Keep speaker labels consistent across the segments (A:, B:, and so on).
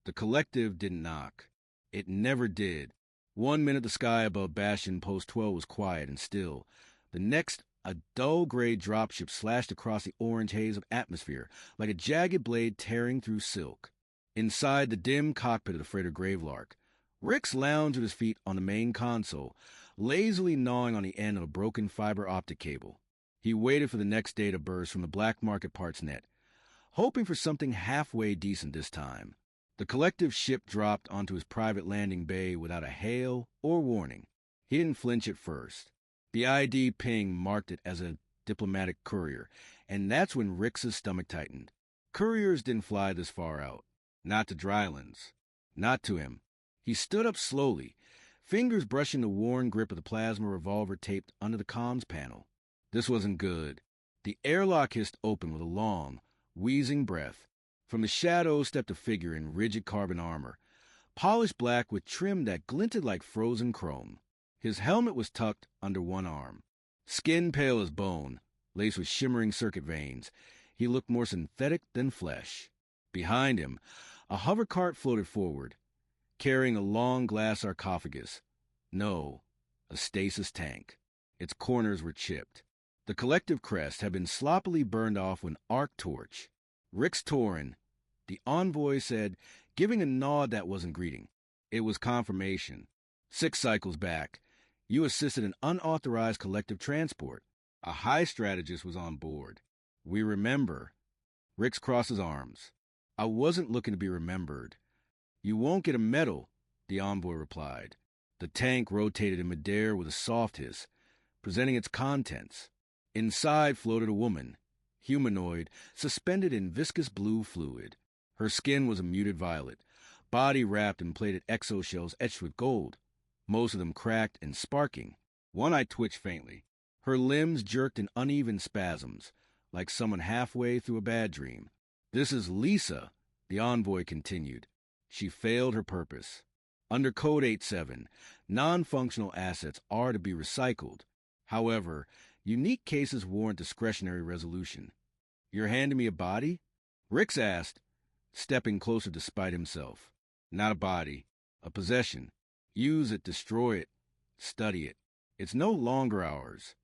A: The collective didn't knock. It never did. 1 minute the sky above Bastion Post 12 was quiet and still. The next, a dull gray dropship slashed across the orange haze of atmosphere like a jagged blade tearing through silk. Inside the dim cockpit of the freighter Gravelark, Rix lounged with his feet on the main console, lazily gnawing on the end of a broken fiber optic cable. He waited for the next data burst from the black market parts net, hoping for something halfway decent this time. The collective ship dropped onto his private landing bay without a hail or warning. He didn't flinch at first. The ID ping marked it as a diplomatic courier, and that's when Rix's stomach tightened. Couriers didn't fly this far out. Not to Drylands. Not to him. He stood up slowly, fingers brushing the worn grip of the plasma revolver taped under the comms panel. This wasn't good. The airlock hissed open with a long, wheezing breath. From the shadows stepped a figure in rigid carbon armor, polished black with trim that glinted like frozen chrome. His helmet was tucked under one arm. Skin pale as bone, laced with shimmering circuit veins, he looked more synthetic than flesh. Behind him, a hover cart floated forward, carrying a long glass sarcophagus. No, a stasis tank. Its corners were chipped. The collective crest had been sloppily burned off with an arc torch. Rix Torin, the envoy said, giving a nod that wasn't greeting. It was confirmation. 6 cycles back, you assisted an unauthorized collective transport. A high strategist was on board. We remember. Rix crossed his arms. I wasn't looking to be remembered. You won't get a medal, the envoy replied. The tank rotated in midair with a soft hiss, presenting its contents. Inside floated a woman, humanoid, suspended in viscous blue fluid. Her skin was a muted violet, body wrapped in plated exoshells etched with gold, most of them cracked and sparking. One eye twitched faintly. Her limbs jerked in uneven spasms, like someone halfway through a bad dream. This is Lisa, the envoy continued. She failed her purpose. Under Code 87, non-functional assets are to be recycled. However, unique cases warrant discretionary resolution. You're handing me a body? Rix asked, stepping closer despite himself. Not a body, a possession. Use it, destroy it, study it. It's no longer ours.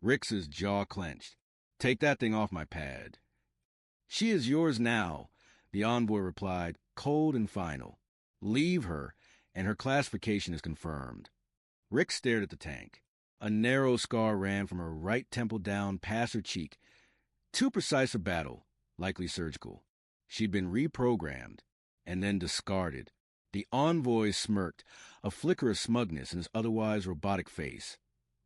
A: Rix's jaw clenched. Take that thing off my pad. She is yours now, the envoy replied, cold and final. Leave her, and her classification is confirmed. Rix stared at the tank. A narrow scar ran from her right temple down past her cheek, too precise for battle, likely surgical. She'd been reprogrammed, and then discarded. The envoy smirked, a flicker of smugness in his otherwise robotic face,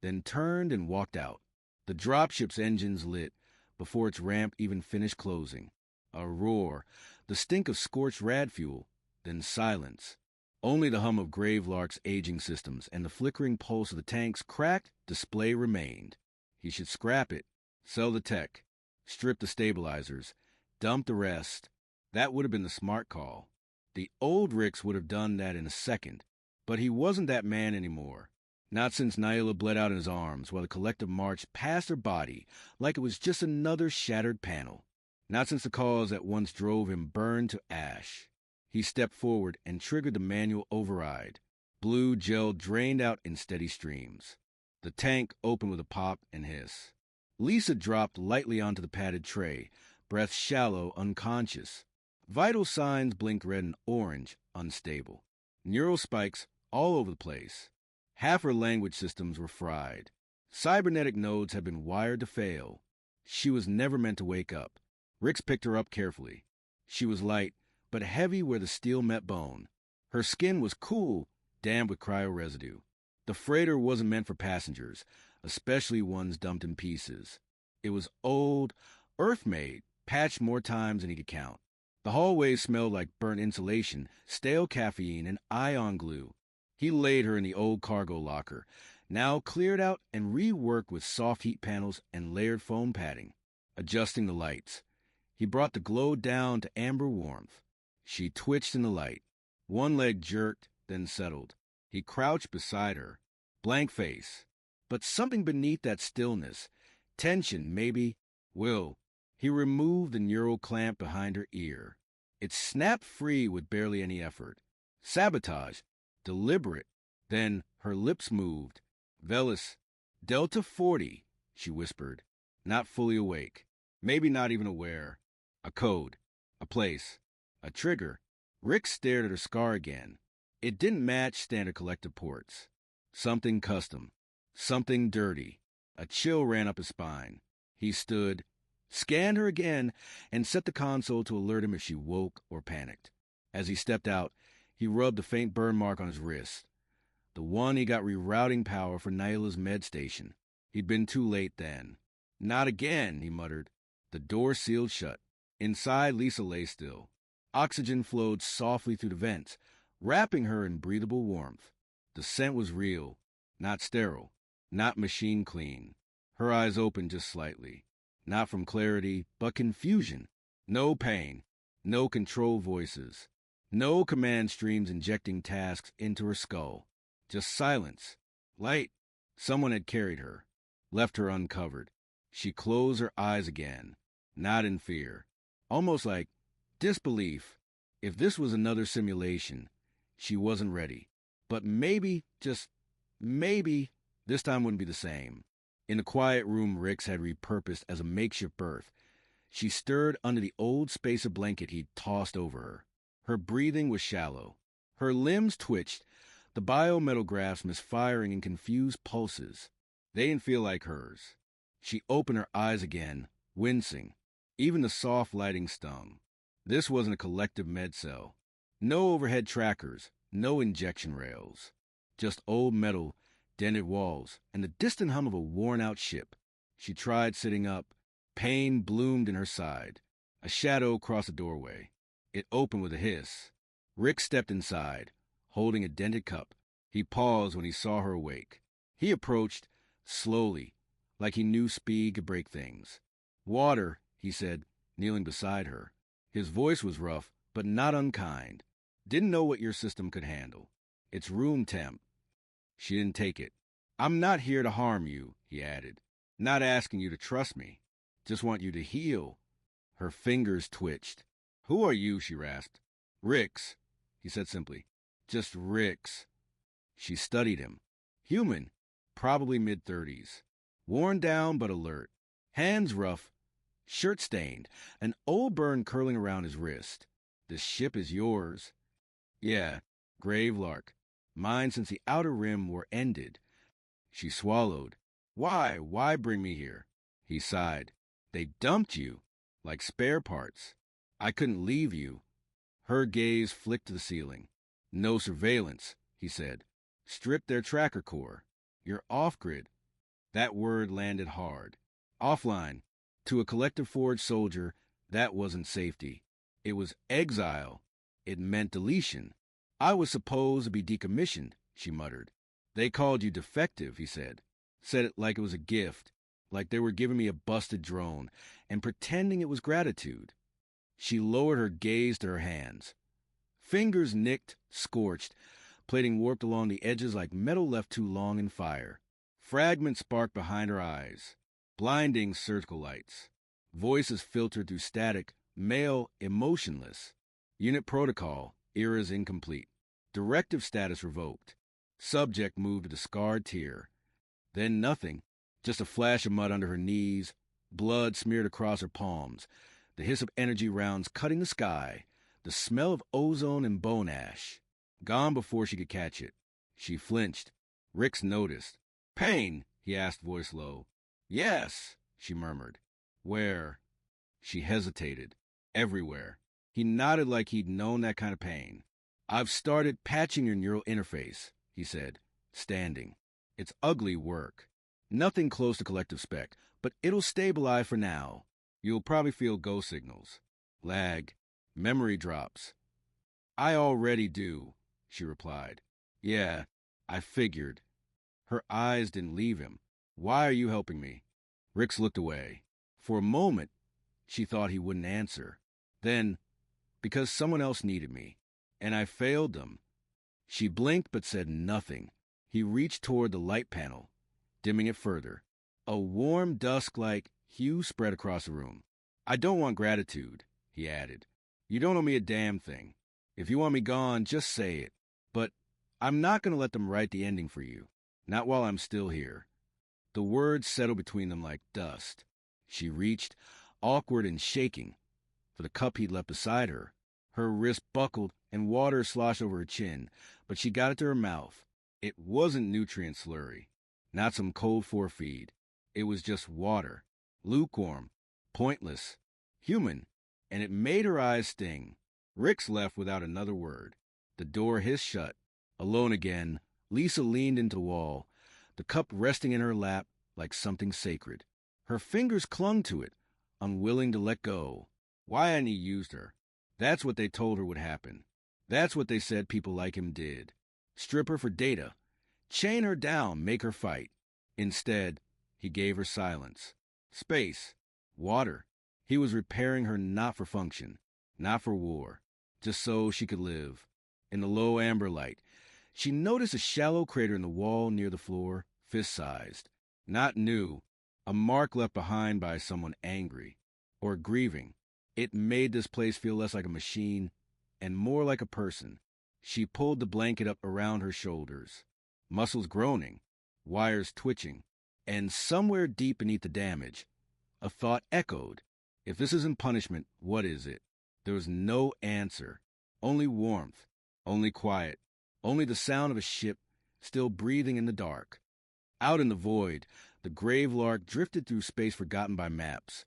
A: then turned and walked out. The dropship's engines lit before its ramp even finished closing. A roar, the stink of scorched rad fuel, then silence. Only the hum of Gravelark's aging systems and the flickering pulse of the tank's cracked display remained. He should scrap it, sell the tech, strip the stabilizers, dump the rest. That would have been the smart call. The old Rix would have done that in a second, but he wasn't that man anymore. Not since Naila bled out in his arms while the collective marched past her body like it was just another shattered panel. Not since the cause that once drove him burned to ash. He stepped forward and triggered the manual override. Blue gel drained out in steady streams. The tank opened with a pop and hiss. Lisa dropped lightly onto the padded tray, breath shallow, unconscious. Vital signs blinked red and orange, unstable. Neural spikes all over the place. Half her language systems were fried. Cybernetic nodes had been wired to fail. She was never meant to wake up. Rix picked her up carefully. She was light, but heavy where the steel met bone. Her skin was cool, damp with cryo residue. The freighter wasn't meant for passengers, especially ones dumped in pieces. It was old, Earth-made, patched more times than he could count. The hallways smelled like burnt insulation, stale caffeine, and ion glue. He laid her in the old cargo locker, now cleared out and reworked with soft heat panels and layered foam padding. Adjusting the lights, he brought the glow down to amber warmth. She twitched in the light. One leg jerked, then settled. He crouched beside her, blank face. But something beneath that stillness, tension maybe, will. He removed the neural clamp behind her ear. It snapped free with barely any effort. Sabotage. Deliberate. Then her lips moved. Velis, Delta 40, she whispered, not fully awake, maybe not even aware. A code. A place. A trigger. Rick stared at her scar again. It didn't match standard collective ports. Something custom. Something dirty. A chill ran up his spine. He stood, scanned her again, and set the console to alert him if she woke or panicked. As he stepped out, he rubbed a faint burn mark on his wrist. The one he got rerouting power for Nyla's med station. He'd been too late then. Not again, he muttered. The door sealed shut. Inside, Lisa lay still. Oxygen flowed softly through the vents, wrapping her in breathable warmth. The scent was real, not sterile, not machine clean. Her eyes opened just slightly. Not from clarity, but confusion. No pain. No control voices. No command streams injecting tasks into her skull. Just silence. Light. Someone had carried her. Left her uncovered. She closed her eyes again. Not in fear. Almost like disbelief. If this was another simulation, she wasn't ready. But maybe, just maybe, this time wouldn't be the same. In the quiet room Rix had repurposed as a makeshift berth, she stirred under the old spacer blanket he'd tossed over her. Her breathing was shallow. Her limbs twitched, the biometal graphs misfiring in confused pulses. They didn't feel like hers. She opened her eyes again, wincing. Even the soft lighting stung. This wasn't a collective med cell. No overhead trackers, no injection rails. Just old metal, dented walls, and the distant hum of a worn-out ship. She tried sitting up. Pain bloomed in her side. A shadow crossed the doorway. It opened with a hiss. Rick stepped inside, holding a dented cup. He paused when he saw her awake. He approached, slowly, like he knew speed could break things. "Water," he said, kneeling beside her. His voice was rough, but not unkind. "Didn't know what your system could handle. It's room temp." She didn't take it. "I'm not here to harm you," he added. "Not asking you to trust me. Just want you to heal." Her fingers twitched. "Who are you?" she rasped. "Rix," he said simply. "Just Rix." She studied him. Human, probably mid-30s. Worn down but alert. Hands rough, shirt stained, an old burn curling around his wrist. "The ship is yours." "Yeah, grave lark. Mine since the outer rim were ended." She swallowed. "Why? Why bring me here?" He sighed. "They dumped you, like spare parts. I couldn't leave you." Her gaze flicked to the ceiling. "No surveillance," he said. "Stripped their tracker core. You're off-grid." That word landed hard. Offline. To a collective forge soldier, that wasn't safety. It was exile. It meant deletion. "I was supposed to be decommissioned," she muttered. "They called you defective," he said. Said it like it was a gift, like they were giving me a busted drone, and pretending it was gratitude. She lowered her gaze to her hands. Fingers nicked, scorched, plating warped along the edges like metal left too long in fire. Fragments sparked behind her eyes. Blinding surgical lights. Voices filtered through static, male, emotionless. Unit protocol, eras incomplete. Directive status revoked. Subject moved to the scarred tier. Then nothing. Just a flash of mud under her knees, blood smeared across her palms, the hiss of energy rounds cutting the sky, the smell of ozone and bone ash. Gone before she could catch it. She flinched. Rix noticed. "Pain?" he asked, voice low. "Yes," she murmured. "Where?" She hesitated. "Everywhere." He nodded like he'd known that kind of pain. "I've started patching your neural interface," he said, standing. "It's ugly work. Nothing close to collective spec, but it'll stabilize for now. You'll probably feel go signals. Lag. Memory drops." "I already do," she replied. "Yeah, I figured." Her eyes didn't leave him. "Why are you helping me?" Rix looked away. For a moment, she thought he wouldn't answer. Then, "Because someone else needed me, and I failed them." She blinked but said nothing. He reached toward the light panel, dimming it further. A warm dusk-like hue spread across the room. "I don't want gratitude," he added. You don't owe me a damn thing. If you want me gone, just say it. But I'm not going to let them write the ending for you. Not while I'm still here. The words settled between them like dust. She reached, awkward and shaking, for the cup he'd left beside her. Her wrist buckled and water sloshed over her chin, but she got it to her mouth. It wasn't nutrient slurry, not some cold forefeed. It was just water, lukewarm, pointless, human, and it made her eyes sting. Rix left without another word. The door hissed shut. Alone again, Lisa leaned into the wall, the cup resting in her lap like something sacred. Her fingers clung to it, unwilling to let go. Why hadn't he used her? That's what they told her would happen. That's what they said people like him did. Strip her for data. Chain her down, make her fight. Instead, he gave her silence. Space. Water. He was repairing her not for function, not for war, just so she could live. In the low amber light, she noticed a shallow crater in the wall near the floor, fist-sized. Not new, a mark left behind by someone angry or grieving. It made this place feel less like a machine and more like a person. She pulled the blanket up around her shoulders, muscles groaning, wires twitching, and somewhere deep beneath the damage, a thought echoed. If this isn't punishment, what is it? There was no answer, only warmth, only quiet, only the sound of a ship still breathing in the dark. Out in the void, the grave lark drifted through space forgotten by maps.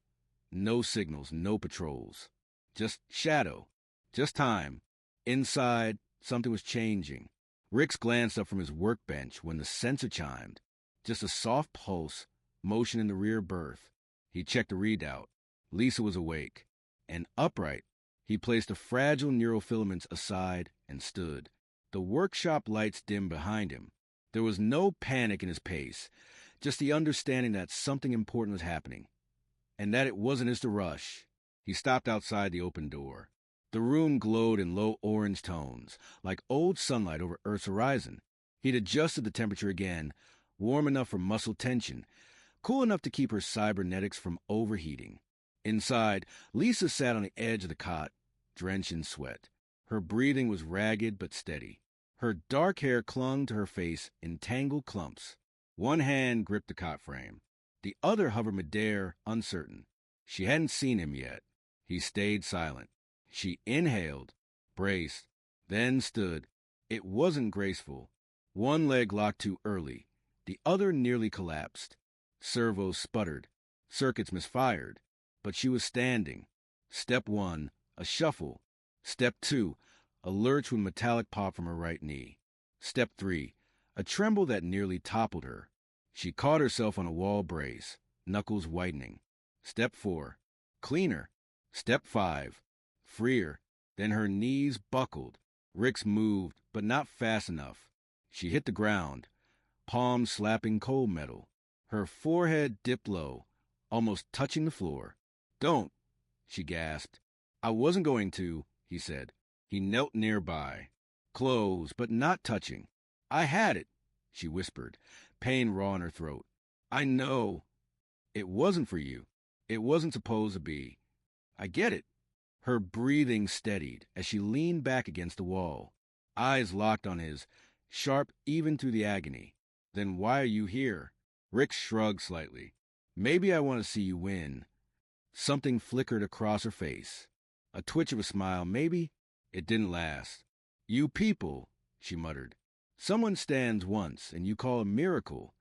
A: No signals, no patrols. Just shadow. Just time. Inside, something was changing. Rix glanced up from his workbench when the sensor chimed. Just a soft pulse, motion in the rear berth. He checked the readout. Lisa was awake. And upright, he placed the fragile neurofilaments aside and stood. The workshop lights dimmed behind him. There was no panic in his pace, just the understanding that something important was happening, and that it wasn't his to rush. He stopped outside the open door. The room glowed in low orange tones, like old sunlight over Earth's horizon. He'd adjusted the temperature again, warm enough for muscle tension, cool enough to keep her cybernetics from overheating. Inside, Lisa sat on the edge of the cot, drenched in sweat. Her breathing was ragged but steady. Her dark hair clung to her face in tangled clumps. One hand gripped the cot frame. The other hovered midair, uncertain. She hadn't seen him yet. He stayed silent. She inhaled, braced, then stood. It wasn't graceful. One leg locked too early. The other nearly collapsed. Servos sputtered. Circuits misfired. But she was standing. Step 1, a shuffle. Step 2, a lurch with metallic pop from her right knee. Step 3, a tremble that nearly toppled her. She caught herself on a wall brace, knuckles whitening. Step 4, cleaner. Step 5, freer. Then her knees buckled. Rix moved, but not fast enough. She hit the ground, palms slapping cold metal. Her forehead dipped low, almost touching the floor. "Don't," she gasped. "I wasn't going to," he said. He knelt nearby, close but not touching. "I had it," she whispered, pain raw in her throat. "I know. It wasn't for you. It wasn't supposed to be. I get it." Her breathing steadied as she leaned back against the wall, eyes locked on his, sharp even through the agony. "Then why are you here?" Rick shrugged slightly. "Maybe I want to see you win." Something flickered across her face. A twitch of a smile, maybe. It didn't last. "You people," she muttered. "Someone stands once, and you call a miracle."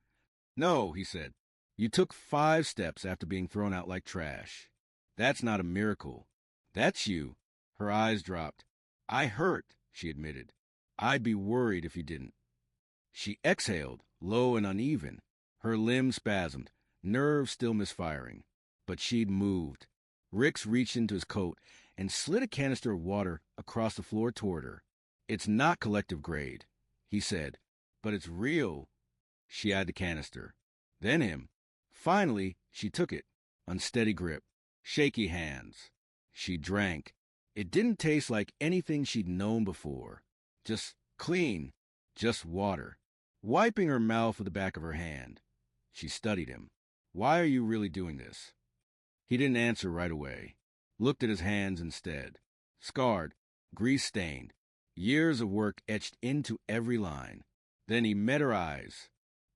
A: "No," he said. "You took 5 steps after being thrown out like trash. That's not a miracle. That's you." Her eyes dropped. "I hurt," she admitted. "I'd be worried if you didn't." She exhaled, low and uneven. Her limbs spasmed, nerves still misfiring. But she'd moved. Rix reached into his coat and slid a canister of water across the floor toward her. "It's not collective grade," he said, "but it's real." She had the canister. Then him. Finally, she took it. Unsteady grip. Shaky hands. She drank. It didn't taste like anything she'd known before. Just clean. Just water. Wiping her mouth with the back of her hand, she studied him. "Why are you really doing this?" He didn't answer right away. Looked at his hands instead. scarred, grease-stained, years of work etched into every line. Then he met her eyes.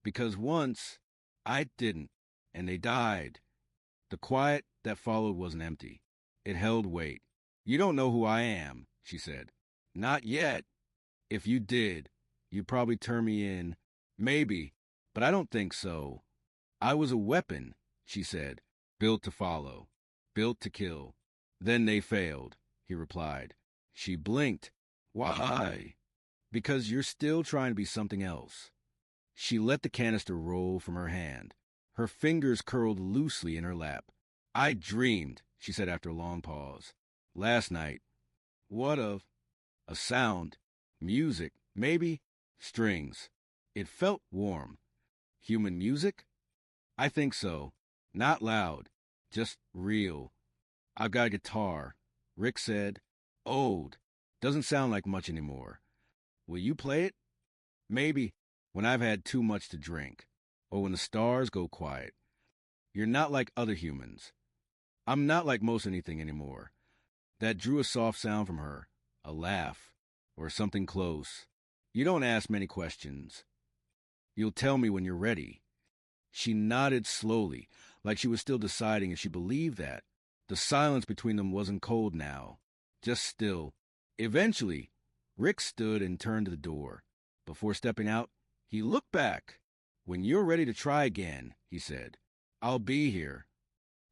A: Because once, I didn't, and they died. The quiet that followed wasn't empty. It held weight. You don't know who I am, she said. Not yet. If you did, you'd probably turn me in. Maybe, but I don't think so. I was a weapon, she said, built to follow, built to kill. Then they failed, he replied. She blinked. Why? Because you're still trying to be something else. She let the canister roll from her hand. Her fingers curled loosely in her lap. I dreamed, she said after a long pause. Last night. What of? A sound. Music. Maybe. Strings. It felt warm. Human music? I think so. Not loud. Just real. I've got a guitar. Rick said. Old. Doesn't sound like much anymore. Will you play it? Maybe. When I've had too much to drink. Or when the stars go quiet. You're not like other humans. I'm not like most anything anymore. That drew a soft sound from her. A laugh. Or something close. You don't ask many questions. You'll tell me when you're ready. She nodded slowly, like she was still deciding if she believed that. The silence between them wasn't cold now. Just still. Eventually, Rick stood and turned to the door. Before stepping out, he looked back. When you're ready to try again, he said, I'll be here.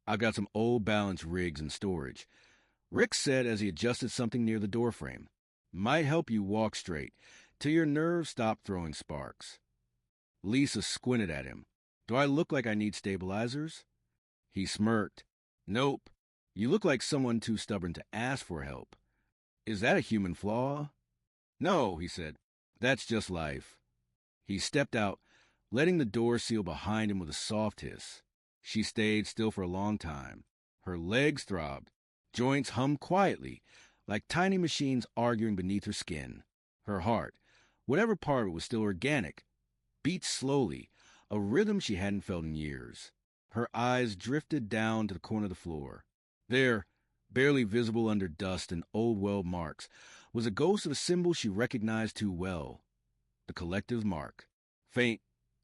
A: I've got some old balance rigs in storage. Rick said as he adjusted something near the doorframe. Might help you walk straight, till your nerves stop throwing sparks. Lisa squinted at him. Do I look like I need stabilizers? He smirked. Nope. You look like someone too stubborn to ask for help. Is that a human flaw? No, he said. That's just life. He stepped out, letting the door seal behind him with a soft hiss. She stayed still for a long time. Her legs throbbed. Joints hummed quietly, like tiny machines arguing beneath her skin. Her heart, whatever part of it was still organic, beat slowly, a rhythm she hadn't felt in years. Her eyes drifted down to the corner of the floor. There, barely visible under dust and old weld marks, was a ghost of a symbol she recognized too well. The collective mark. Faint,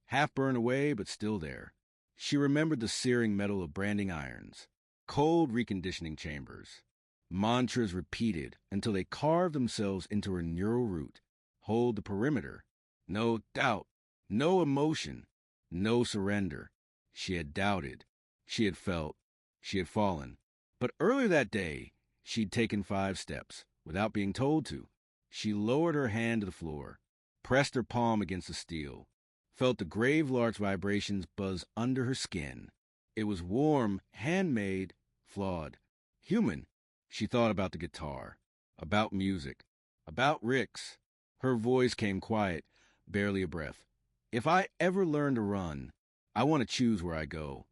A: half burned away, but still there. She remembered the searing metal of branding irons, cold reconditioning chambers, mantras repeated until they carved themselves into her neural root. Hold the perimeter. No doubt, no emotion, no surrender. She had doubted. She had felt. She had fallen. But earlier that day, she'd taken 5 steps, without being told to. She lowered her hand to the floor, pressed her palm against the steel, felt the grave larch vibrations buzz under her skin. It was warm, handmade, flawed, human. She thought about the guitar, about music, about Rick's. Her voice came quiet, barely a breath. If I ever learn to run, I want to choose where I go.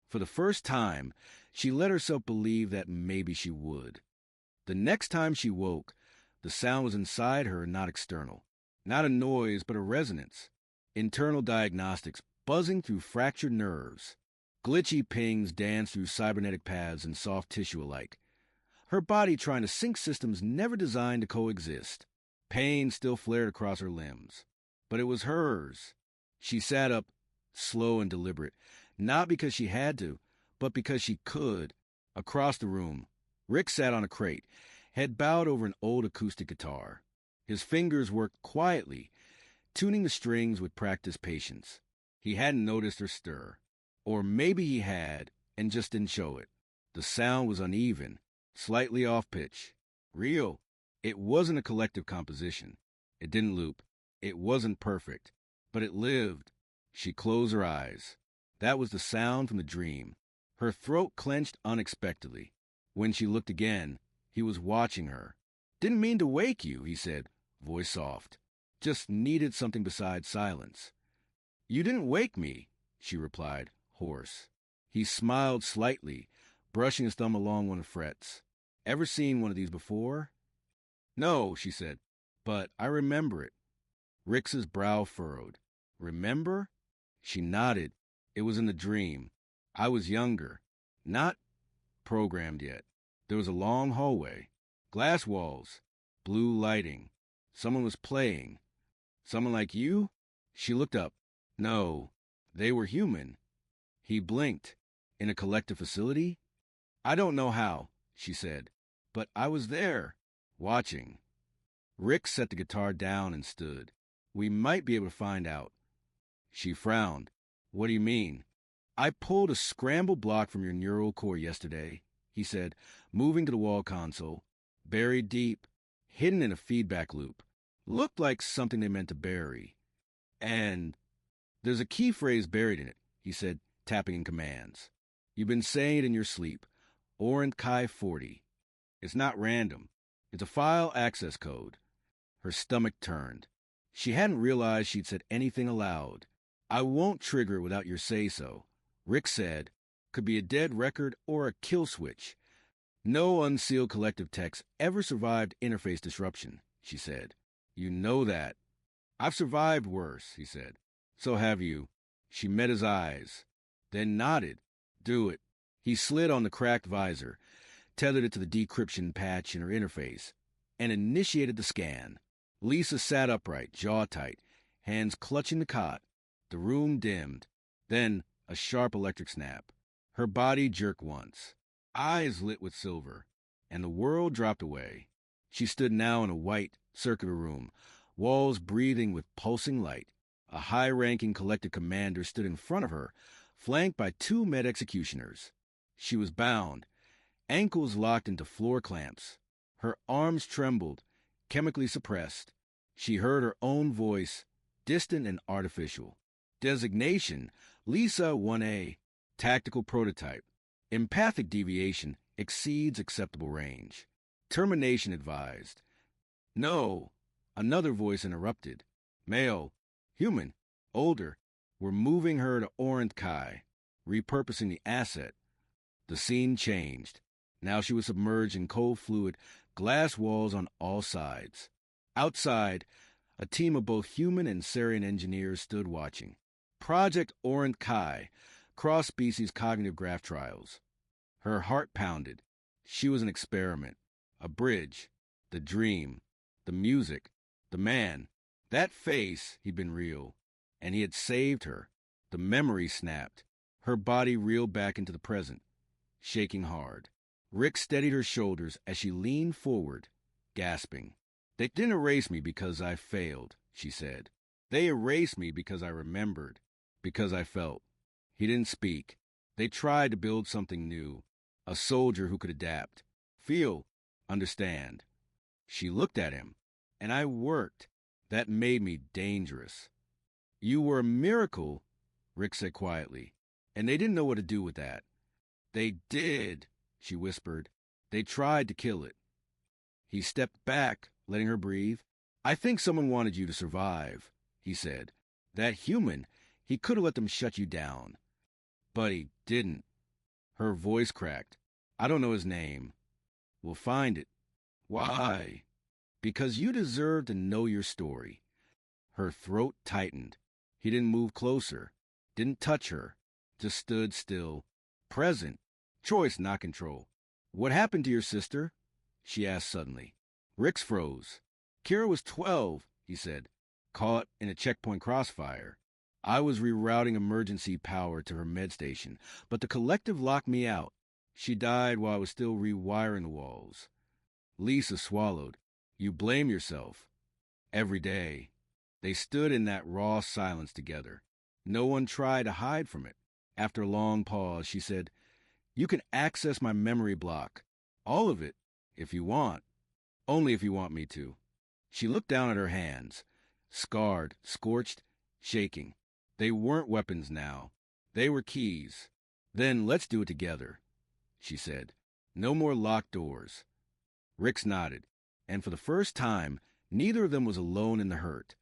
A: For the first time, she let herself believe that maybe she would. The next time she woke, the sound was inside her, not external. Not a noise, but a resonance. Internal diagnostics buzzing through fractured nerves. Glitchy pings danced through cybernetic paths and soft tissue alike. Her body trying to sync systems never designed to coexist. Pain still flared across her limbs. But it was hers. She sat up, slow and deliberate, not because she had to, but because she could. Across the room, Rick sat on a crate, head bowed over an old acoustic guitar. His fingers worked quietly, tuning the strings with practiced patience. He hadn't noticed her stir. Or maybe he had, and just didn't show it. The sound was uneven, slightly off-pitch. Real. It wasn't a collective composition. It didn't loop. It wasn't perfect. But it lived. She closed her eyes. That was the sound from the dream. Her throat clenched unexpectedly. When she looked again, he was watching her. Didn't mean to wake you, he said, voice soft. Just needed something besides silence. You didn't wake me, she replied, hoarse. He smiled slightly, brushing his thumb along one of the frets. Ever seen one of these before? No, she said, but I remember it. Rick's brow furrowed. Remember? She nodded. It was in the dream. I was younger. Not programmed yet. There was a long hallway. Glass walls. Blue lighting. Someone was playing. Someone like you? She looked up. No, they were human. He blinked. In a collective facility? I don't know how, she said, but I was there, watching. Rick set the guitar down and stood. We might be able to find out. She frowned. What do you mean? I pulled a scramble block from your neural core yesterday, he said, moving to the wall console. Buried deep, hidden in a feedback loop. Looked like something they meant to bury. And there's a key phrase buried in it, he said, tapping in commands. You've been saying it in your sleep. Orient Chi 40. It's not random. It's a file access code. Her stomach turned. She hadn't realized she'd said anything aloud. I won't trigger it without your say-so. Rick said, could be a dead record or a kill switch. No unsealed collective text ever survived interface disruption, she said. You know that. I've survived worse, he said. So have you. She met his eyes, then nodded. Do it. He slid on the cracked visor, tethered it to the decryption patch in her interface, and initiated the scan. Lisa sat upright, jaw tight, hands clutching the cot. The room dimmed. Then a sharp electric snap. Her body jerked once. Eyes lit with silver, and the world dropped away. She stood now in a white, circular room, walls breathing with pulsing light. A high-ranking collective commander stood in front of her, flanked by 2 med executioners. She was bound, ankles locked into floor clamps. Her arms trembled, chemically suppressed. She heard her own voice, distant and artificial. Designation, Lisa 1A, tactical prototype. Empathic deviation exceeds acceptable range. Termination advised. No, another voice interrupted. Male, human, older. We're moving her to Orient Chi, repurposing the asset. The scene changed. Now she was submerged in cold fluid, glass walls on all sides. Outside, a team of both human and Sarian engineers stood watching. Project Orient Chi, cross-species cognitive graph trials. Her heart pounded. She was an experiment, a bridge, the dream, the music, the man. That face, he'd been real, and he had saved her. The memory snapped. Her body reeled back into the present, shaking hard. Rick steadied her shoulders as she leaned forward, gasping. They didn't erase me because I failed, she said. They erased me because I remembered, because I felt. He didn't speak. They tried to build something new, a soldier who could adapt, feel, understand. She looked at him, and I worked. That made me dangerous. You were a miracle, Rick said quietly, and they didn't know what to do with that. They did, she whispered. They tried to kill it. He stepped back, letting her breathe. I think someone wanted you to survive, he said. That human, he could have let them shut you down. But he didn't. Her voice cracked. I don't know his name. We'll find it. Why? Because you deserve to know your story. Her throat tightened. He didn't move closer, didn't touch her, just stood still, present, choice, not control. What happened to your sister? She asked suddenly. Rick's froze. Kira was 12, he said, caught in a checkpoint crossfire. I was rerouting emergency power to her med station, but the collective locked me out. She died while I was still rewiring the walls. Lisa swallowed. You blame yourself. Every day. They stood in that raw silence together. No one tried to hide from it. After a long pause, she said, You can access my memory block. All of it, if you want. Only if you want me to. She looked down at her hands, scarred, scorched, shaking. They weren't weapons now. They were keys. Then let's do it together, she said. No more locked doors. Rix nodded, and for the first time, neither of them was alone in the hurt.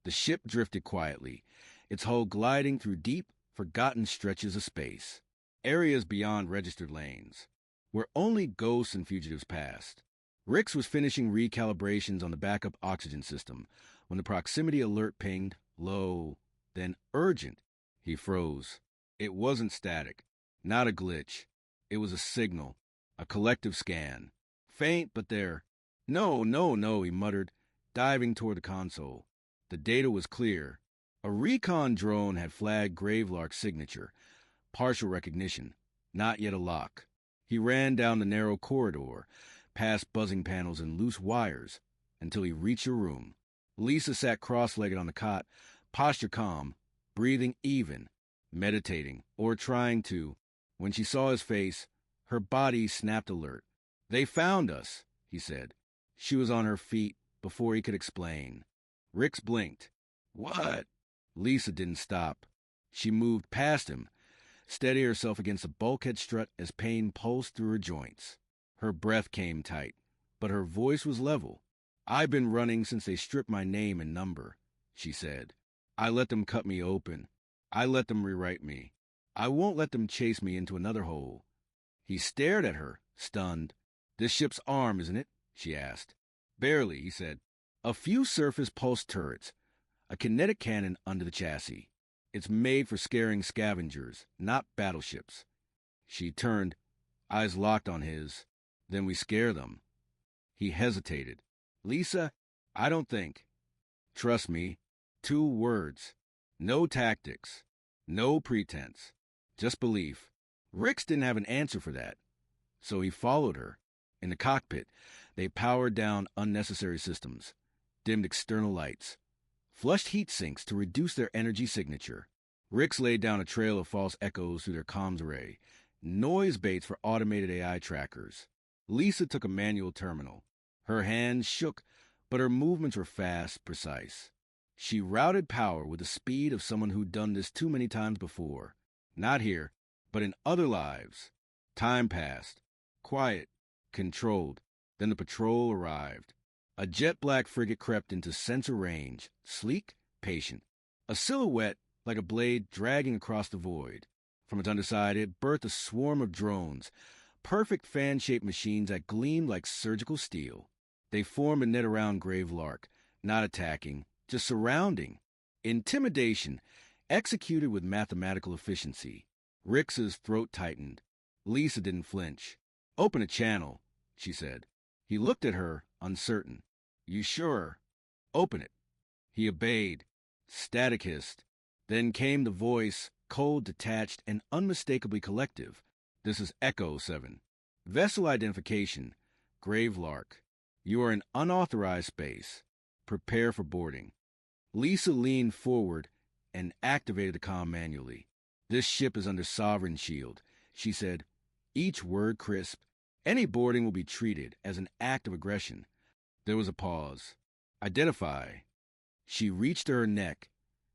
A: The ship drifted quietly, its hull gliding through deep, forgotten stretches of space, areas beyond registered lanes, where only ghosts and fugitives passed. Rix was finishing recalibrations on the backup oxygen system when the proximity alert pinged, low, then urgent. He froze. It wasn't static, not a glitch. It was a signal, a collective scan. Faint, but there, No, no, no, he muttered, diving toward the console. The data was clear. A recon drone had flagged Gravelark's signature. Partial recognition. Not yet a lock. He ran down the narrow corridor, past buzzing panels and loose wires, until he reached a room. Lisa sat cross-legged on the cot, posture calm, breathing even, meditating, or trying to. When she saw his face, her body snapped alert. "They found us," he said. She was on her feet before he could explain. Rix blinked. "What?" Lisa didn't stop. She moved past him, steadying herself against a bulkhead strut as pain pulsed through her joints. Her breath came tight, but her voice was level. "I've been running since they stripped my name and number," she said. "I let them cut me open. I let them rewrite me. I won't let them chase me into another hole." He stared at her, stunned. "This ship's arm, isn't it?" she asked. "Barely," he said. "A few surface pulse turrets, a kinetic cannon under the chassis. It's made for scaring scavengers, not battleships." She turned, eyes locked on his. "Then we scare them." He hesitated. "Lisa, I don't think." "Trust me. 2 words. No tactics. No pretense. Just belief." Rix didn't have an answer for that, so he followed her. In the cockpit, they powered down unnecessary systems, dimmed external lights, flushed heat sinks to reduce their energy signature. Rix laid down a trail of false echoes through their comms array, noise baits for automated AI trackers. Lisa took a manual terminal. Her hands shook, but her movements were fast, precise. She routed power with the speed of someone who'd done this too many times before. Not here, but in other lives. Time passed. Quiet, controlled. Then the patrol arrived. A jet-black frigate crept into sensor range, sleek, patient. A silhouette like a blade dragging across the void. From its underside, it birthed a swarm of drones, perfect fan-shaped machines that gleamed like surgical steel. They formed a net around Gravelark, not attacking, just surrounding. Intimidation, executed with mathematical efficiency. Rix's throat tightened. Lisa didn't flinch. "Open a channel," she said. He looked at her, uncertain. "You sure?" "Open it." He obeyed. Static hissed. Then came the voice, cold, detached, and unmistakably collective. "This is Echo 7. Vessel identification, Gravelark. You are in unauthorized space. Prepare for boarding." Lisa leaned forward and activated the comm manually. "This ship is under Sovereign Shield," she said, each word crisp. "Any boarding will be treated as an act of aggression." There was a pause. "Identify." She reached to her neck,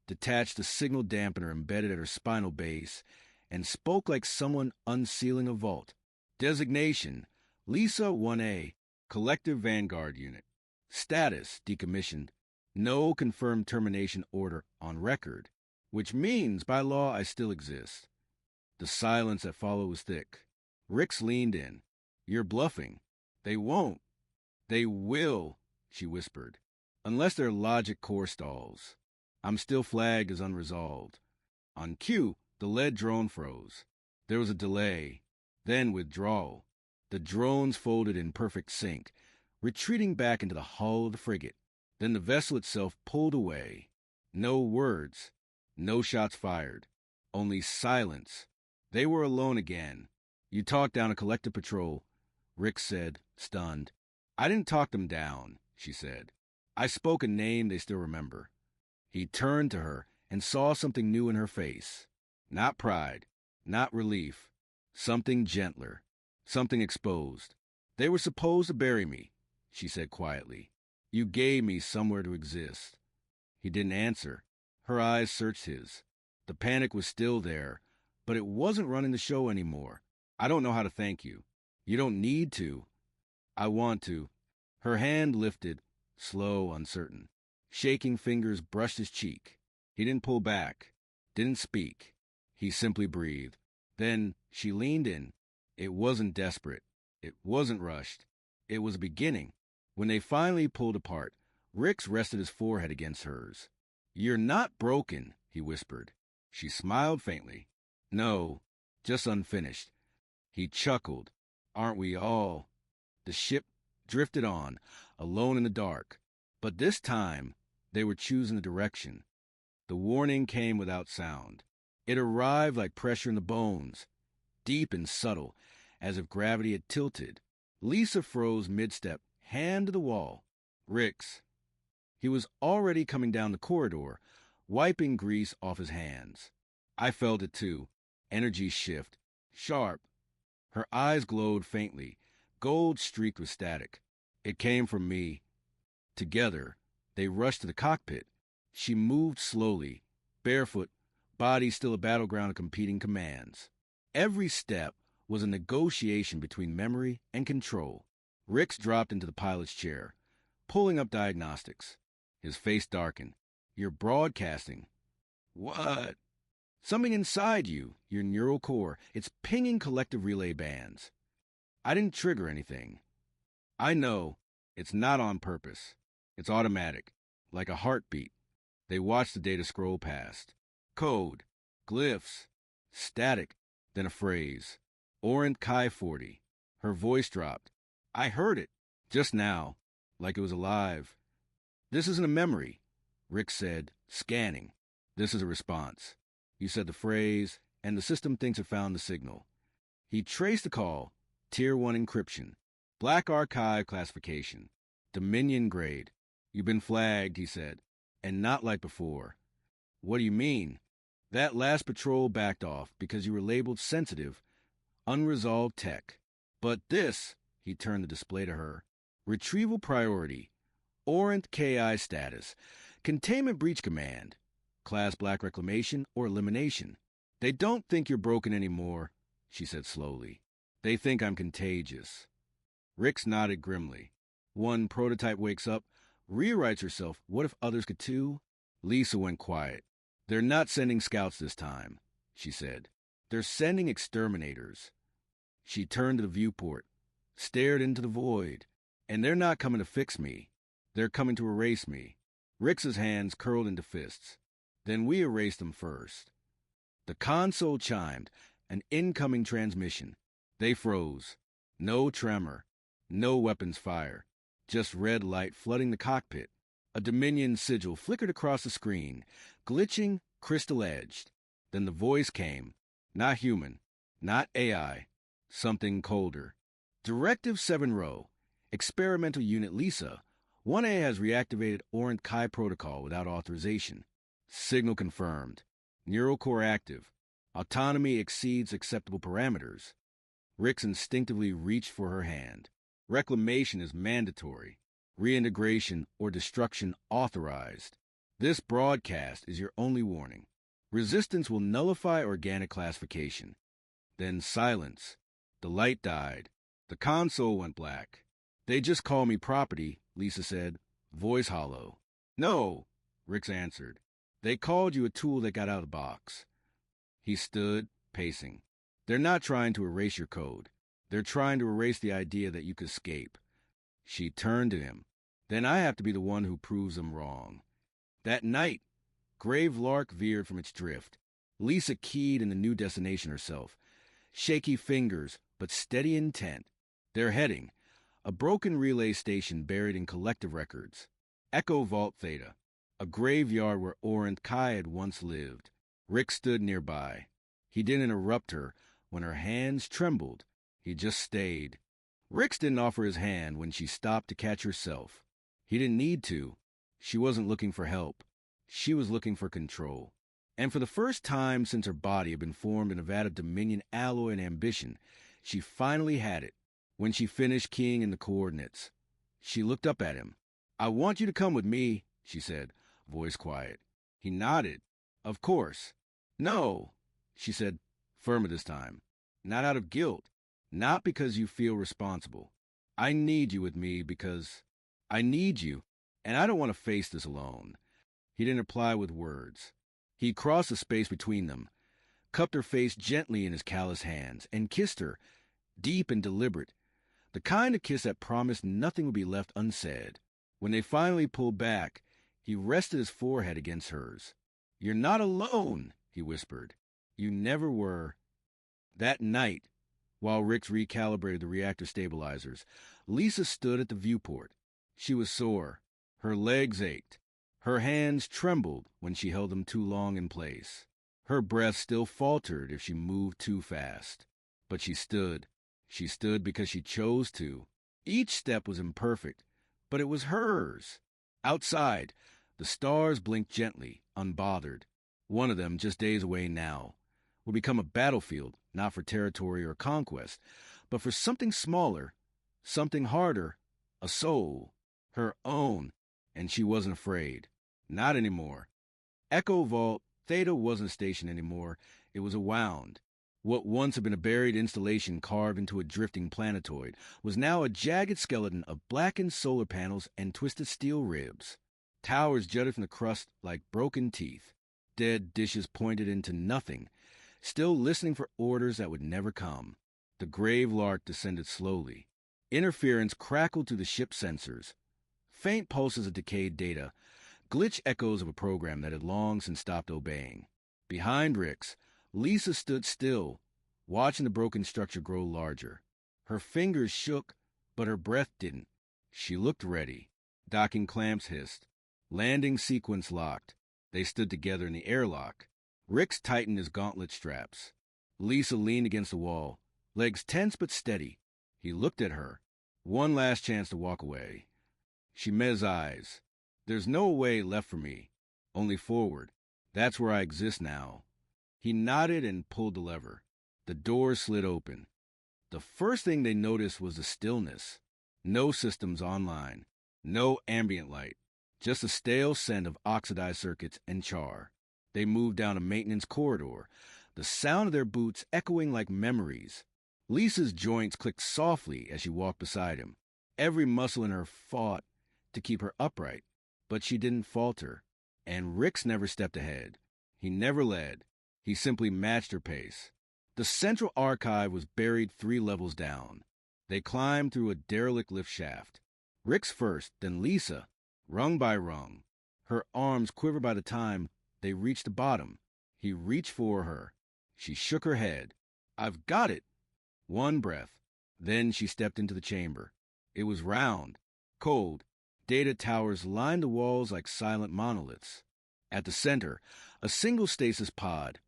A: detached the signal dampener embedded at her spinal base, and spoke like someone unsealing a vault. "Designation, Lisa 1A, Collective Vanguard Unit. Status, decommissioned. No confirmed termination order on record, which means by law I still exist." The silence that followed was thick. Rix leaned in. "You're bluffing." "They won't." "They will," she whispered. "Unless their logic core stalls. I'm still flagged as unresolved." On cue, the lead drone froze. There was a delay, then withdrawal. The drones folded in perfect sync, retreating back into the hull of the frigate. Then the vessel itself pulled away. No words, no shots fired, only silence. They were alone again. "You talked down a collective patrol," Rix said, stunned. "I didn't talk them down," she said. "I spoke a name they still remember." He turned to her and saw something new in her face. Not pride, not relief. Something gentler, something exposed. "They were supposed to bury me," she said quietly. "You gave me somewhere to exist." He didn't answer. Her eyes searched his. The panic was still there, but it wasn't running the show anymore. "I don't know how to thank you." "You don't need to." "I want to." Her hand lifted, slow, uncertain. Shaking fingers brushed his cheek. He didn't pull back, didn't speak. He simply breathed. Then she leaned in. It wasn't desperate. It wasn't rushed. It was a beginning. When they finally pulled apart, Rix rested his forehead against hers. "You're not broken," he whispered. She smiled faintly. "No, just unfinished." He chuckled. "Aren't we all?" The ship drifted on, alone in the dark. But this time, they were choosing the direction. The warning came without sound. It arrived like pressure in the bones, deep and subtle, as if gravity had tilted. Lisa froze mid-step, hand to the wall. Rix. He was already coming down the corridor, wiping grease off his hands. I felt it too. Energy shift. Sharp. Her eyes glowed faintly, gold streaked with static. It came from me. Together, they rushed to the cockpit. She moved slowly, barefoot, body still a battleground of competing commands. Every step was a negotiation between memory and control. Rix dropped into the pilot's chair, pulling up diagnostics. His face darkened. You're broadcasting. What? Something inside you, your neural core. It's pinging collective relay bands. I didn't trigger anything. I know. It's not on purpose. It's automatic, like a heartbeat. They watched the data scroll past. Code, glyphs, static, then a phrase. Orient Chi 40. Her voice dropped. I heard it, just now, like it was alive. This isn't a memory, Rick said, scanning. This is a response. You said the phrase, and the system thinks it found the signal. He traced the call, Tier 1 encryption, Black Archive classification, Dominion grade. You've been flagged, he said, and not like before. What do you mean? That last patrol backed off because you were labeled sensitive, unresolved tech. But this, he turned the display to her, retrieval priority, Orient KI status, containment breach command, class black reclamation or elimination. They don't think you're broken anymore, she said slowly. They think I'm contagious. Rix nodded grimly. One prototype wakes up, rewrites herself. What if others could too? Lisa went quiet. They're not sending scouts this time, she said. They're sending exterminators. She turned to the viewport, stared into the void. And they're not coming to fix me. They're coming to erase me. Rix's hands curled into fists. Then we erased them first. The console chimed, an incoming transmission. They froze. No tremor. No weapons fire. Just red light flooding the cockpit. A Dominion sigil flickered across the screen, glitching, crystal-edged. Then the voice came. Not human. Not AI. Something colder. Directive 7 Row. Experimental Unit Lisa. 1A has reactivated Orient Chi protocol without authorization. Signal confirmed. Neural core active. Autonomy exceeds acceptable parameters. Rix instinctively reached for her hand. Reclamation is mandatory. Reintegration or destruction authorized. This broadcast is your only warning. Resistance will nullify organic classification. Then silence. The light died. The console went black. They just call me property, Lisa said, voice hollow. No, Rix answered. They called you a tool that got out of the box. He stood, pacing. They're not trying to erase your code. They're trying to erase the idea that you could escape. She turned to him. Then I have to be the one who proves them wrong. That night, Grave Lark veered from its drift. Lisa keyed in the new destination herself. Shaky fingers, but steady intent. They're heading. A broken relay station buried in collective records. Echo Vault Theta. A graveyard where Orient Chi had once lived. Rick stood nearby. He didn't interrupt her when her hands trembled. He just stayed. Rix didn't offer his hand when she stopped to catch herself. He didn't need to. She wasn't looking for help. She was looking for control. And for the first time since her body had been formed in a vat of Dominion alloy and ambition, she finally had it. When she finished keying in the coordinates, she looked up at him. I want you to come with me, she said, voice quiet. He nodded. Of course. No, she said, firmer this time. Not out of guilt. Not because you feel responsible. I need you with me because I need you, and I don't want to face this alone. He didn't reply with words. He crossed the space between them, cupped her face gently in his callous hands, and kissed her, deep and deliberate, the kind of kiss that promised nothing would be left unsaid. When they finally pulled back, he rested his forehead against hers. You're not alone, he whispered. You never were. That night, while Rix recalibrated the reactor stabilizers, Lisa stood at the viewport. She was sore. Her legs ached. Her hands trembled when she held them too long in place. Her breath still faltered if she moved too fast. But she stood. She stood because she chose to. Each step was imperfect, but it was hers. Outside, the stars blinked gently, unbothered. One of them, just days away now, would become a battlefield, not for territory or conquest, but for something smaller, something harder, a soul, her own, and she wasn't afraid. Not anymore. Echo Vault, Theta wasn't stationed anymore. It was a wound. What once had been a buried installation carved into a drifting planetoid was now a jagged skeleton of blackened solar panels and twisted steel ribs. Towers jutted from the crust like broken teeth. Dead dishes pointed into nothing, still listening for orders that would never come. The grave lark descended slowly. Interference crackled through the ship's sensors. Faint pulses of decayed data, glitch echoes of a program that had long since stopped obeying. Behind Rix, Lisa stood still, watching the broken structure grow larger. Her fingers shook, but her breath didn't. She looked ready. Docking clamps hissed. Landing sequence locked. They stood together in the airlock. Rix tightened his gauntlet straps. Lisa leaned against the wall, legs tense but steady. He looked at her. One last chance to walk away. She met his eyes. There's no way left for me, only forward. That's where I exist now. He nodded and pulled the lever. The door slid open. The first thing they noticed was the stillness. No systems online. No ambient light. Just a stale scent of oxidized circuits and char. They moved down a maintenance corridor, the sound of their boots echoing like memories. Lisa's joints clicked softly as she walked beside him. Every muscle in her fought to keep her upright, but she didn't falter. And Rix never stepped ahead. He never led. He simply matched her pace. The central archive was buried 3 levels down. They climbed through a derelict lift shaft. Rix first, then Lisa, rung by rung. Her arms quivered by the time they reached the bottom. He reached for her. She shook her head. I've got it. One breath. Then she stepped into the chamber. It was round, cold. Data towers lined the walls like silent monoliths. At the center, a single stasis pod.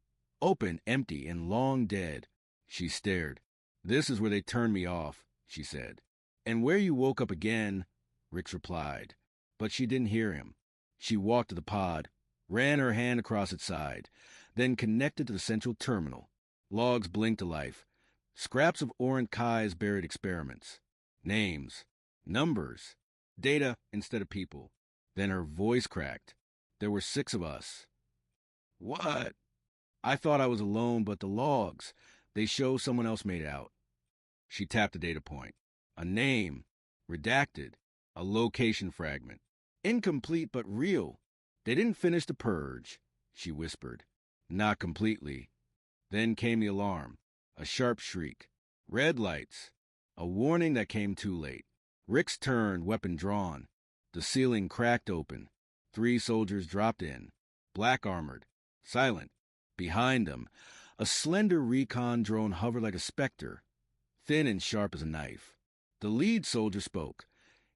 A: Open, empty, and long dead. She stared. This is where they turned me off, she said. And where you woke up again, Rix replied. But she didn't hear him. She walked to the pod, ran her hand across its side, then connected to the central terminal. Logs blinked to life. Scraps of Orant Kai's buried experiments. Names. Numbers. Data instead of people. Then her voice cracked. There were 6 of us. What? I thought I was alone, but the logs, they show someone else made it out. She tapped a data point. A name. Redacted. A location fragment. Incomplete but real. They didn't finish the purge, she whispered. Not completely. Then came the alarm. A sharp shriek. Red lights. A warning that came too late. Rix turned, weapon drawn. The ceiling cracked open. 3 soldiers dropped in. Black-armored. Silent. Behind them, a slender recon drone hovered like a specter, thin and sharp as a knife. The lead soldier spoke.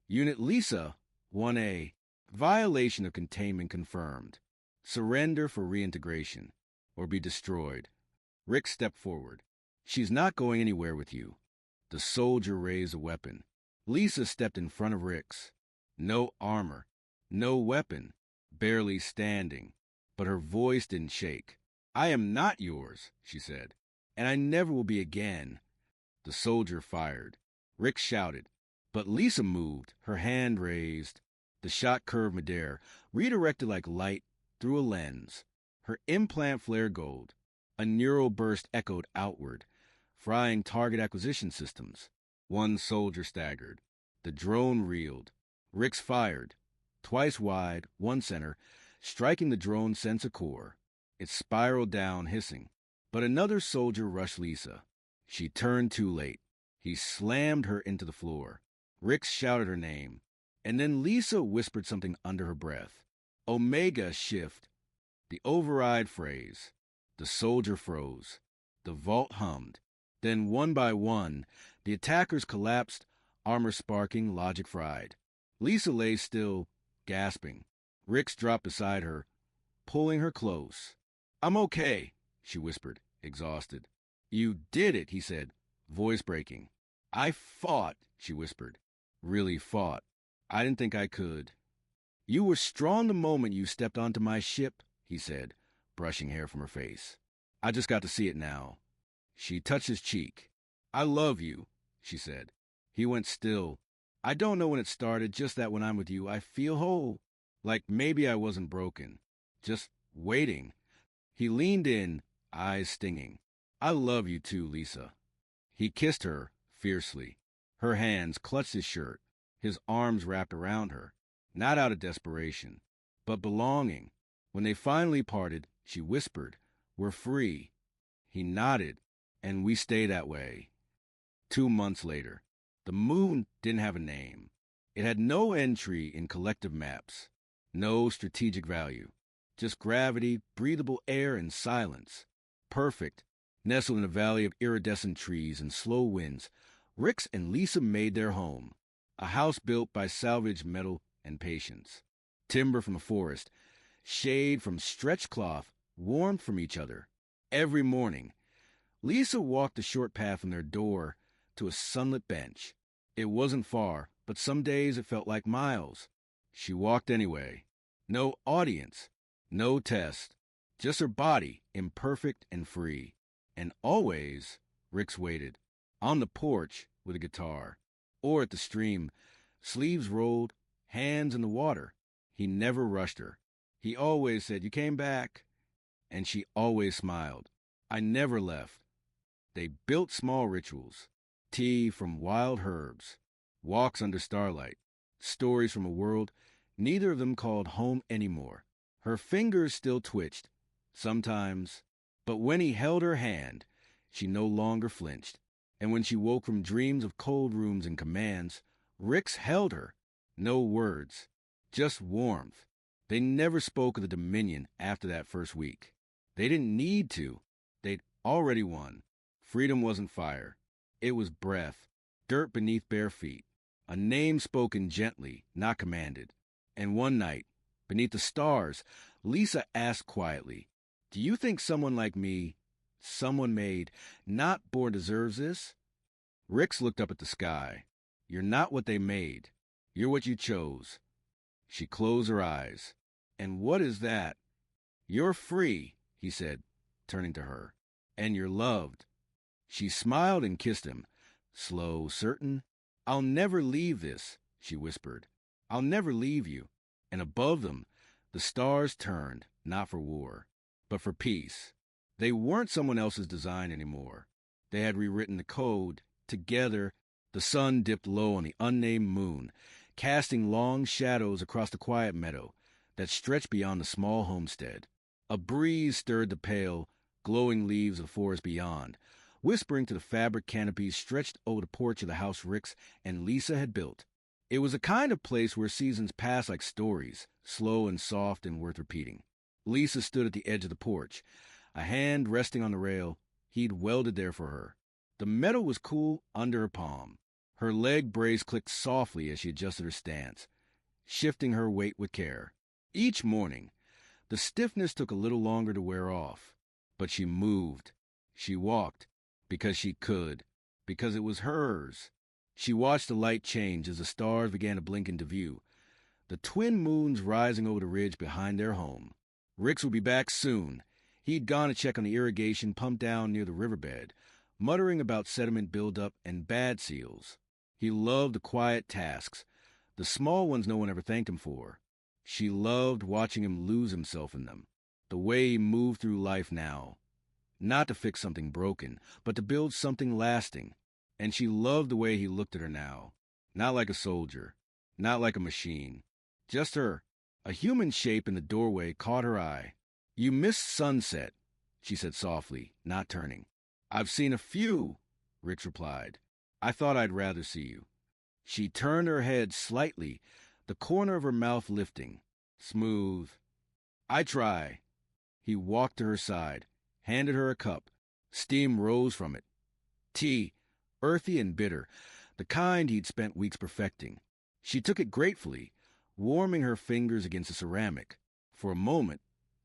A: Unit Lisa, 1A. Violation of containment confirmed. Surrender for reintegration, or be destroyed. Rick stepped forward. She's not going anywhere with you. The soldier raised a weapon. Lisa stepped in front of Rick's. No armor, no weapon, barely standing, but her voice didn't shake. I am not yours, she said, and I never will be again. The soldier fired. Rick shouted, but Lisa moved, her hand raised. The shot curved midair, redirected like light through a lens. Her implant flared gold. A neural burst echoed outward, frying target acquisition systems. 1 soldier staggered. The drone reeled. Rix fired, twice wide, 1 center, striking the drone's sensor core. It spiraled down, hissing. But another soldier rushed Lisa. She turned too late. He slammed her into the floor. Rix shouted her name, and then Lisa whispered something under her breath. Omega shift. The override phrase. The soldier froze. The vault hummed. Then, one by one, the attackers collapsed armor sparking, logic fried. Lisa lay still, gasping. Rix dropped beside her, pulling her close. "I'm okay," she whispered, exhausted. "You did it," he said, voice breaking. "I fought," she whispered. "Really fought. I didn't think I could." "You were strong the moment you stepped onto my ship," he said, brushing hair from her face. "I just got to see it now." She touched his cheek. "I love you," she said. He went still. "I don't know when it started, just that when I'm with you, I feel whole. Like maybe I wasn't broken. Just waiting." He leaned in, eyes stinging. "I love you too, Lisa." He kissed her fiercely. Her hands clutched his shirt, his arms wrapped around her, not out of desperation, but belonging. When they finally parted, she whispered, "We're free." He nodded, and we stay that way. 2 months later, the moon didn't have a name. It had no entry in collective maps, no strategic value, just gravity, breathable air, and silence. Perfect, nestled in a valley of iridescent trees and slow winds, Rix and Lisa made their home, a house built by salvaged metal and patience. Timber from the forest, shade from stretched cloth, warmth from each other. Every morning, Lisa walked the short path from their door to a sunlit bench. It wasn't far, but some days it felt like miles. She walked anyway. No audience, no test, just her body, imperfect and free. And always, Rix waited, on the porch with a guitar, or at the stream, sleeves rolled, hands in the water. He never rushed her. He always said, "You came back," and she always smiled. I never left. They built small rituals, tea from wild herbs, walks under starlight, stories from a world neither of them called home anymore. Her fingers still twitched, sometimes, but when he held her hand, she no longer flinched. And when she woke from dreams of cold rooms and commands, Rix held her. No words, just warmth. They never spoke of the Dominion after that first week. They didn't need to. They'd already won. Freedom wasn't fire. It was breath, dirt beneath bare feet, a name spoken gently, not commanded. And one night, beneath the stars, Lisa asked quietly, "Do you think someone like me, someone made, not born, deserves this?" Rix looked up at the sky. "You're not what they made. You're what you chose." She closed her eyes. "And what is that?" "You're free," he said, turning to her. "And you're loved." She smiled and kissed him, slow, certain. "I'll never leave this," she whispered. "I'll never leave you." And above them, the stars turned, not for war, but for peace. They weren't someone else's design anymore. They had rewritten the code. Together, the sun dipped low on the unnamed moon, casting long shadows across the quiet meadow that stretched beyond the small homestead. A breeze stirred the pale, glowing leaves of the forest beyond, whispering to the fabric canopies stretched over the porch of the house Rix and Lisa had built. It was a kind of place where seasons passed like stories, slow and soft and worth repeating. Lisa stood at the edge of the porch, a hand resting on the rail he'd welded there for her. The metal was cool under her palm. Her leg brace clicked softly as she adjusted her stance, shifting her weight with care. Each morning, the stiffness took a little longer to wear off, but she moved. She walked, because she could, because it was hers. She watched the light change as the stars began to blink into view, the twin moons rising over the ridge behind their home. Rix would be back soon. He'd gone to check on the irrigation pumped down near the riverbed, muttering about sediment buildup and bad seals. He loved the quiet tasks, the small ones no one ever thanked him for. She loved watching him lose himself in them, the way he moved through life now. Not to fix something broken, but to build something lasting. And she loved the way he looked at her now. Not like a soldier, not like a machine. Just her. A human shape in the doorway caught her eye. "You missed sunset," she said softly, not turning. "I've seen a few," Rix replied. "I thought I'd rather see you." She turned her head slightly, the corner of her mouth lifting. Smooth. "I try." He walked to her side, handed her a cup. Steam rose from it. Tea, earthy and bitter, the kind he'd spent weeks perfecting. She took it gratefully, warming her fingers against the ceramic. For a moment,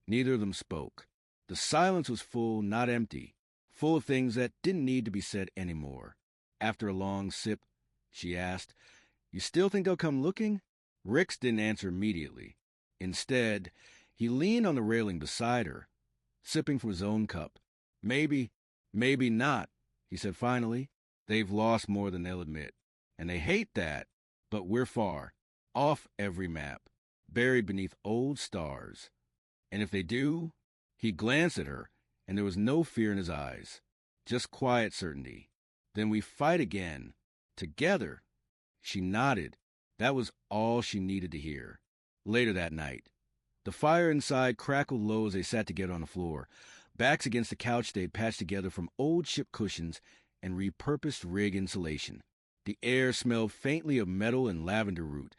A: neither of them spoke. The silence was full, not empty, full of things that didn't need to be said anymore. After a long sip, she asked, "You still think they'll come looking?" Rix didn't answer immediately. Instead, he leaned on the railing beside her, sipping from his own cup. "Maybe, maybe not," he said finally. "They've lost more than they'll admit. And they hate that, but we're far, off every map, buried beneath old stars. And if they do..." He glanced at her, and there was no fear in his eyes, just quiet certainty. "Then we fight again. Together." She nodded. That was all she needed to hear. Later that night, the fire inside crackled low as they sat together on the floor, backs against the couch they'd patched together from old ship cushions and repurposed rig insulation. The air smelled faintly of metal and lavender root,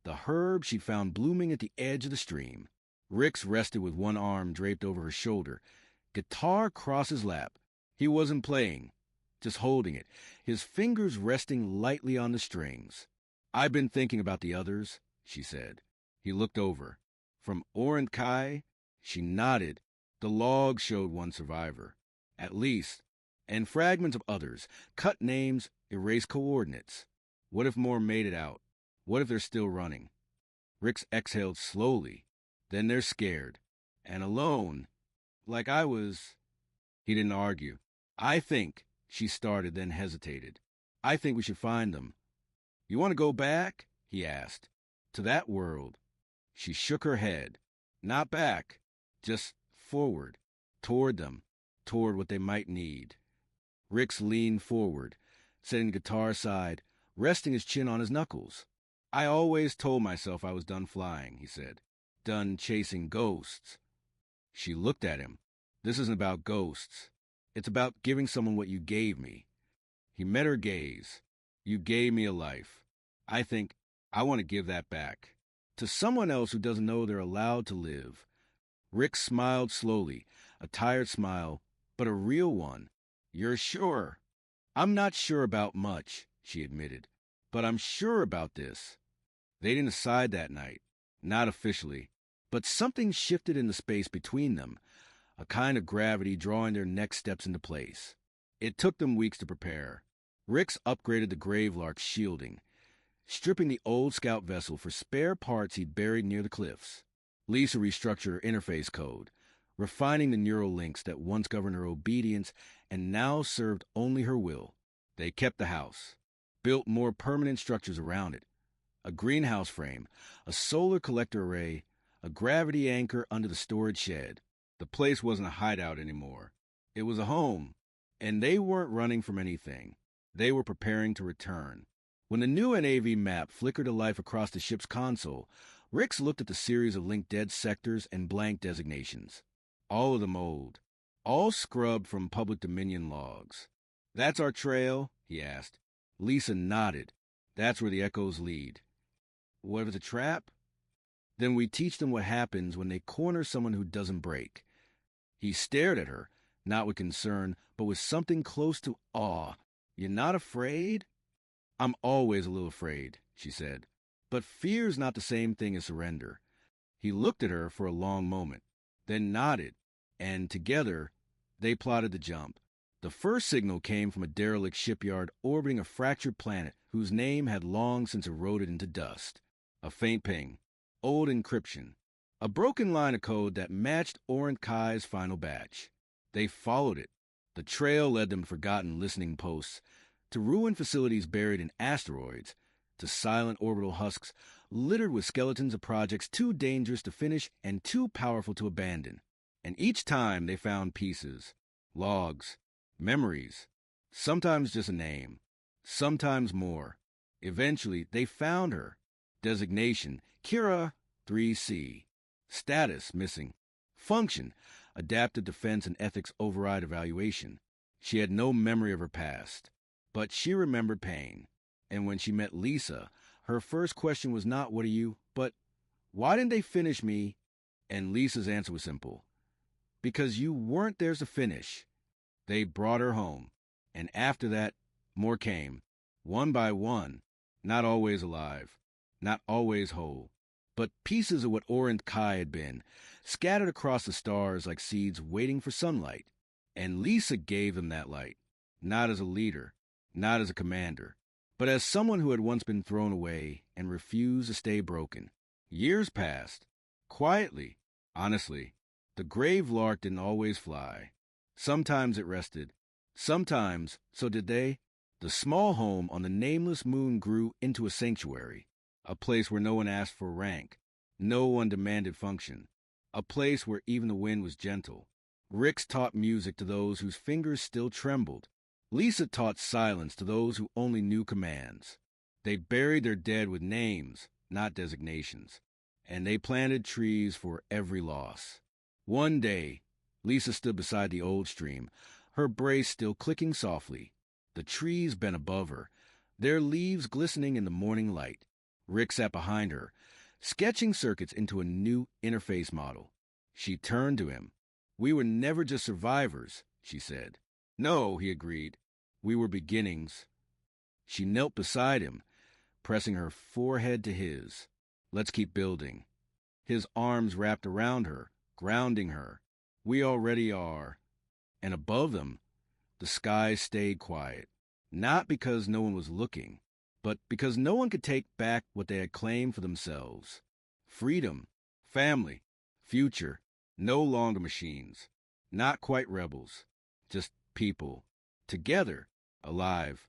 A: the herb she'd found blooming at the edge of the stream. Rix rested with one arm draped over her shoulder, guitar across his lap. He wasn't playing, just holding it, his fingers resting lightly on the strings. "I've been thinking about the others," she said. He looked over. "From Orant Kai?" She nodded. The log showed one survivor, at least, and fragments of others, cut names, erased coordinates. What if more made it out? What if they're still running? Rix exhaled slowly. "Then they're scared. And alone. Like I was..." He didn't argue. "I think," she started, then hesitated. "I think we should find them." "You want to go back?" he asked. "To that world?" She shook her head. "Not back. Just forward. Toward them. Toward what they might need." Rix leaned forward, setting the guitar aside, resting his chin on his knuckles. "I always told myself I was done flying," he said. "Done chasing ghosts." She looked at him. "This isn't about ghosts. It's about giving someone what you gave me." He met her gaze. "You gave me a life. I think I want to give that back. To someone else who doesn't know they're allowed to live." Rick smiled slowly, a tired smile, but a real one. "You're sure?" "I'm not sure about much," she admitted, "but I'm sure about this." They didn't decide that night, not officially, but something shifted in the space between them, a kind of gravity drawing their next steps into place. It took them weeks to prepare. Rix upgraded the Gravelark's shielding, stripping the old scout vessel for spare parts he'd buried near the cliffs. Lisa restructured her interface code, refining the neural links that once governed her obedience and now served only her will. They kept the house, built more permanent structures around it. A greenhouse frame, a solar collector array, a gravity anchor under the storage shed. The place wasn't a hideout anymore. It was a home, and they weren't running from anything. They were preparing to return. When the new NAV map flickered to life across the ship's console, Rix looked at the series of linked dead sectors and blank designations. All of them old, all scrubbed from public dominion logs. "That's our trail?" he asked. Lisa nodded. "That's where the echoes lead." "What if it's a trap?" "Then we teach them what happens when they corner someone who doesn't break." He stared at her, not with concern, but with something close to awe. "You're not afraid?" "I'm always a little afraid," she said. "But fear's not the same thing as surrender." He looked at her for a long moment, then nodded, and together they plotted the jump. The first signal came from a derelict shipyard orbiting a fractured planet whose name had long since eroded into dust. A faint ping, old encryption, a broken line of code that matched Orant Kai's final batch. They followed it. The trail led them to forgotten listening posts, to ruined facilities buried in asteroids, to silent orbital husks littered with skeletons of projects too dangerous to finish and too powerful to abandon. And each time they found pieces, logs, memories, sometimes just a name, sometimes more. Eventually, they found her. Designation, Kira 3C. Status, missing. Function, adaptive defense and ethics override evaluation. She had no memory of her past, but she remembered pain. And when she met Lisa, her first question was not, "What are you?" but, "Why didn't they finish me?" And Lisa's answer was simple. "Because you weren't theirs to finish." They brought her home. And after that, more came. one by one, not always alive, not always whole, but pieces of what Orient Kai had been, scattered across the stars like seeds waiting for sunlight. And Lisa gave them that light, not as a leader, not as a commander, but as someone who had once been thrown away and refused to stay broken. Years passed. Quietly, honestly. The grave lark didn't always fly. Sometimes it rested. Sometimes, so did they. The small home on the nameless moon grew into a sanctuary, a place where no one asked for rank, no one demanded function, a place where even the wind was gentle. Rix taught music to those whose fingers still trembled. Lisa taught silence to those who only knew commands. They buried their dead with names, not designations, and they planted trees for every loss. One day, Lisa stood beside the old stream, her brace still clicking softly. The trees bent above her, their leaves glistening in the morning light. Rick sat behind her, sketching circuits into a new interface model. She turned to him. "We were never just survivors," she said. "No," he agreed. "We were beginnings." She knelt beside him, pressing her forehead to his. "Let's keep building." His arms wrapped around her, grounding her. "We already are." And above them, the sky stayed quiet. Not because no one was looking, but because no one could take back what they had claimed for themselves. Freedom, family, future, no longer machines. Not quite rebels, just people. Together, alive,